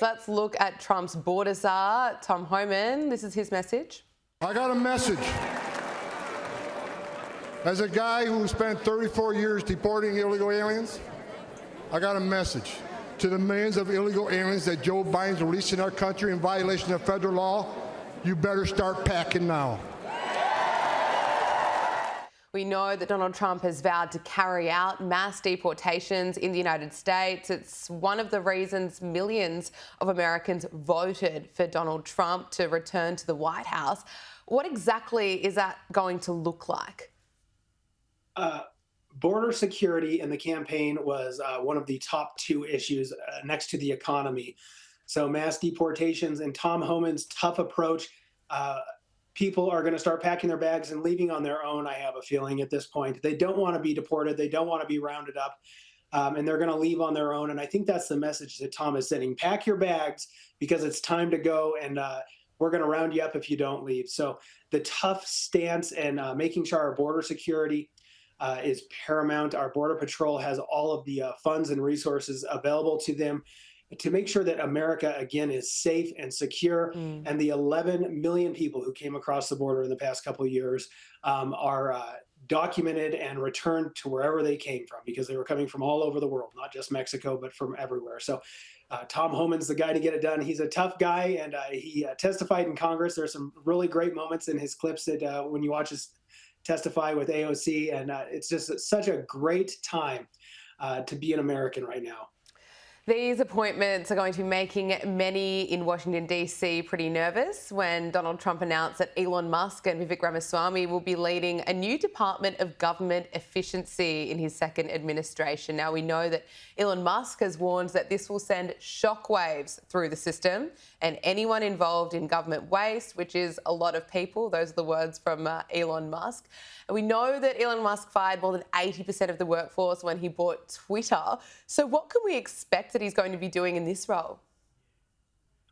Let's look at Trump's border czar, Tom Homan. This is his message. I got a message. As a guy who spent 34 years deporting illegal aliens, I got a message to the millions of illegal aliens that Joe Biden's releasing our country in violation of federal law. You better start packing now. We know that Donald Trump has vowed to carry out mass deportations in the United States. It's one of the reasons millions of Americans voted for Donald Trump to return to the White House. What exactly is that going to look like? Border security in the campaign was one of the top two issues next to the economy. So mass deportations and Tom Homan's tough approach, people are going to start packing their bags and leaving on their own, I have a feeling at this point. They don't want to be deported. They don't want to be rounded up, and they're going to leave on their own. And I think that's the message that Tom is sending. Pack your bags because it's time to go, and we're going to round you up if you don't leave. So the tough stance and making sure our border security is paramount. Our Border Patrol has all of the funds and resources available to them to make sure that America, again, is safe and secure. And the 11 million people who came across the border in the past couple of years are documented and returned to wherever they came from, because they were coming from all over the world, not just Mexico, but from everywhere. So Tom Homan's the guy to get it done. He's a tough guy, and he testified in Congress. There's some really great moments in his clips that when you watch his testify with AOC, and it's just such a great time to be an American right now. These appointments are going to be making many in Washington, D.C. pretty nervous when Donald Trump announced that Elon Musk and Vivek Ramaswamy will be leading a new Department of Government Efficiency in his second administration. Now, we know that Elon Musk has warned that this will send shockwaves through the system, and anyone involved in government waste, which is a lot of people, those are the words from Elon Musk. And we know that Elon Musk fired more than 80% of the workforce when he bought Twitter. So what can we expect that he's going to be doing in this role?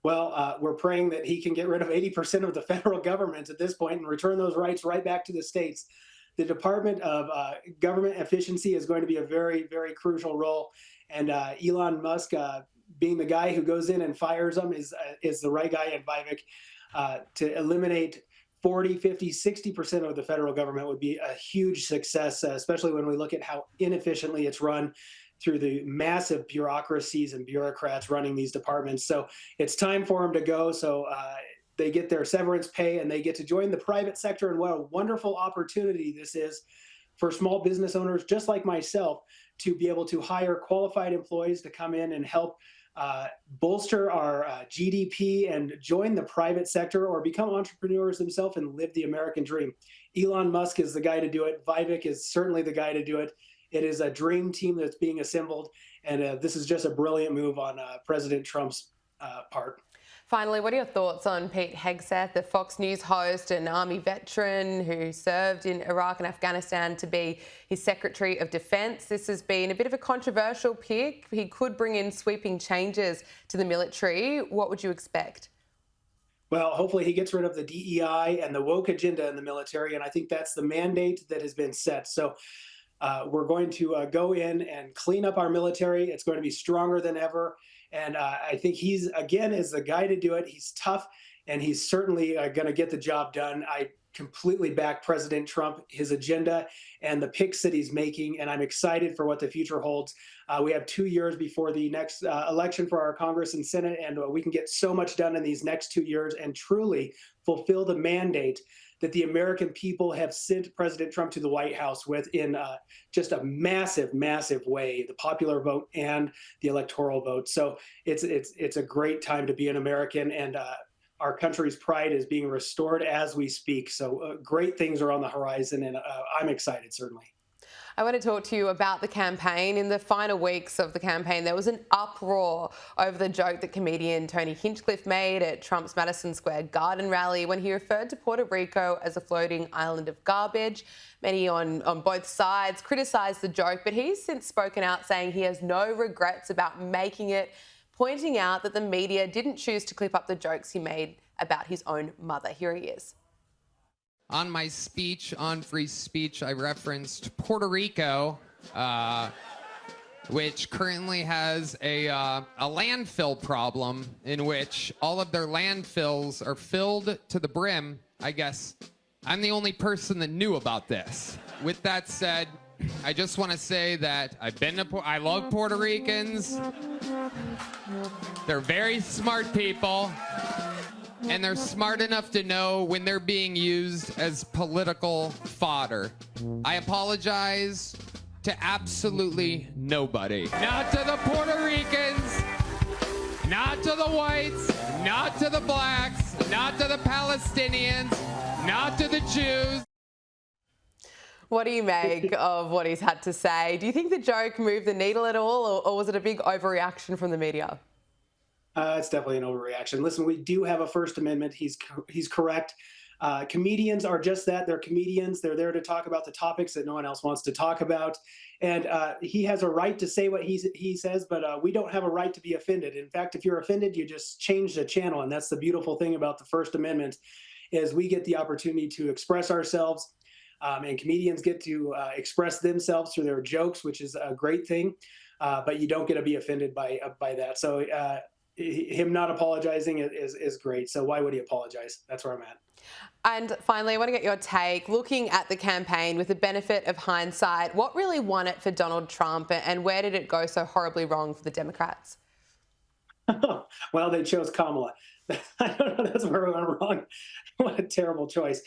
Well, we're praying that he can get rid of 80% of the federal government at this point and return those rights right back to the states. The Department of Government Efficiency is going to be a very, very crucial role. And Elon Musk, being the guy who goes in and fires them, is the right guy. And Vivek, to eliminate 40, 50, 60% of the federal government would be a huge success, especially when we look at how inefficiently it's run through the massive bureaucracies and bureaucrats running these departments. So it's time for them to go. So they get their severance pay and they get to join the private sector. And what a wonderful opportunity this is for small business owners just like myself to be able to hire qualified employees to come in and help bolster our GDP and join the private sector or become entrepreneurs themselves and live the American dream. Elon Musk is the guy to do it. Vivek is certainly the guy to do it. It is a dream team that's being assembled, and this is just a brilliant move on President Trump's part. Finally, what are your thoughts on Pete Hegseth, the Fox News host and Army veteran who served in Iraq and Afghanistan, to be his Secretary of Defence? This has been a bit of a controversial pick. He could bring in sweeping changes to the military. What would you expect? Well, hopefully he gets rid of the DEI and the woke agenda in the military, and I think that's the mandate that has been set. So we're going to go in and clean up our military. It's going to be stronger than ever. And I think he's, again, is the guy to do it. He's tough, and he's certainly going to get the job done. I completely back President Trump, his agenda, and the picks that he's making, and I'm excited for what the future holds. We have 2 years before the next election for our Congress and Senate, and we can get so much done in these next 2 years and truly fulfill the mandate that the American people have sent President Trump to the White House with in just a massive, massive way, the popular vote and the electoral vote. So it's a great time to be an American, and our country's pride is being restored as we speak. So great things are on the horizon, and I'm excited, certainly. I want to talk to you about the campaign. In the final weeks of the campaign, there was an uproar over the joke that comedian Tony Hinchcliffe made at Trump's Madison Square Garden rally when he referred to Puerto Rico as a floating island of garbage. Many on both sides criticised the joke, but he's since spoken out saying he has no regrets about making it, pointing out that the media didn't choose to clip up the jokes he made about his own mother. Here he is. On my speech on free speech, I referenced Puerto Rico which currently has a landfill problem in which all of their landfills are filled to the brim. I guess I'm the only person that knew about this. With that said, I just want to say that I love Puerto Ricans. They're very smart people, and they're smart enough to know when they're being used as political fodder. I apologize to absolutely nobody. Not to the Puerto Ricans, not to the whites, not to the blacks, not to the Palestinians, not to the Jews. What do you make of what he's had to say? Do you think the joke moved the needle at all, or was it a big overreaction from the media? It's definitely an overreaction. Listen, we do have a First Amendment. He's correct. Comedians are just that. They're comedians. They're there to talk about the topics that no one else wants to talk about. And he has a right to say what he says, but we don't have a right to be offended. In fact, if you're offended, you just change the channel. And that's the beautiful thing about the First Amendment, is we get the opportunity to express ourselves. And comedians get to express themselves through their jokes, which is a great thing. But you don't get to be offended by that. So him not apologizing is great. So why would he apologize? That's where I'm at. And finally, I want to get your take. Looking at the campaign with the benefit of hindsight, what really won it for Donald Trump, and where did it go so horribly wrong for the Democrats? Well, they chose Kamala. I don't know. That's where we went wrong. What a terrible choice.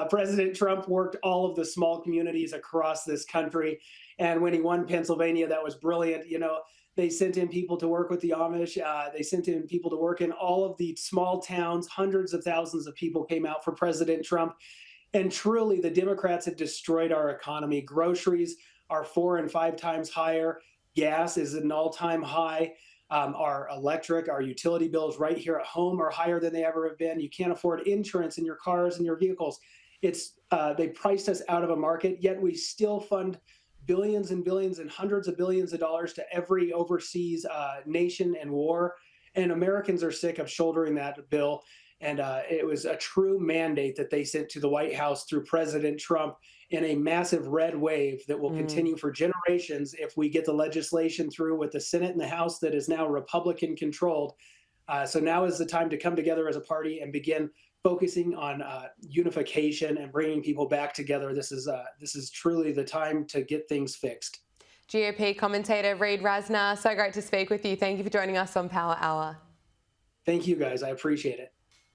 President Trump worked all of the small communities across this country. And when he won Pennsylvania, that was brilliant. You know, they sent in people to work with the Amish. They sent in people to work in all of the small towns. Hundreds of thousands of people came out for President Trump. And truly, the Democrats have destroyed our economy. Groceries are 4 and 5 times higher. Gas is at an all-time high. Our electric, our utility bills right here at home are higher than they ever have been. You can't afford insurance in your cars and your vehicles. They priced us out of a market, yet we still fund billions and billions and hundreds of billions of dollars to every overseas nation and war. And Americans are sick of shouldering that bill. And it was a true mandate that they sent to the White House through President Trump in a massive red wave that will continue for generations if we get the legislation through with the Senate and the House that is now Republican controlled. So now is the time to come together as a party and begin focusing on unification and bringing people back together. This is truly the time to get things fixed. GOP commentator Reid Rasner, so great to speak with you. Thank you for joining us on Power Hour. Thank you, guys. I appreciate it.